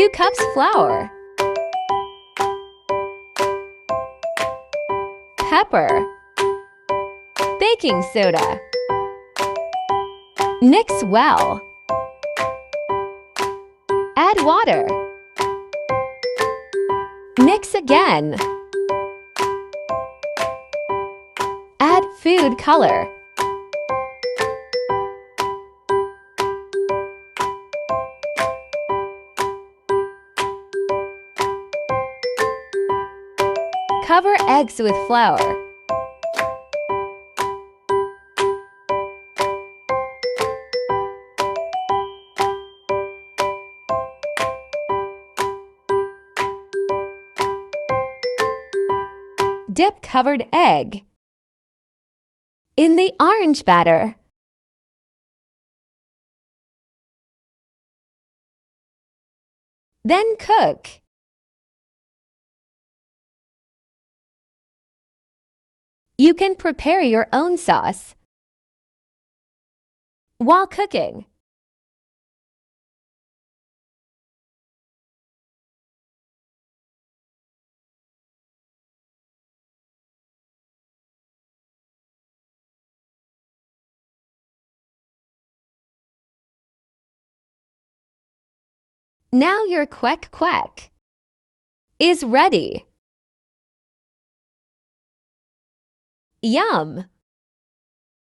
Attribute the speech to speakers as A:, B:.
A: 2 cups flour, pepper, baking soda. Mix well. Add water. Mix again. Add food color. Cover eggs with flour. Dip covered egg in the orange batter. Then cook. You can prepare your own sauce. While cooking, now your kwek-kwek is ready. Yum!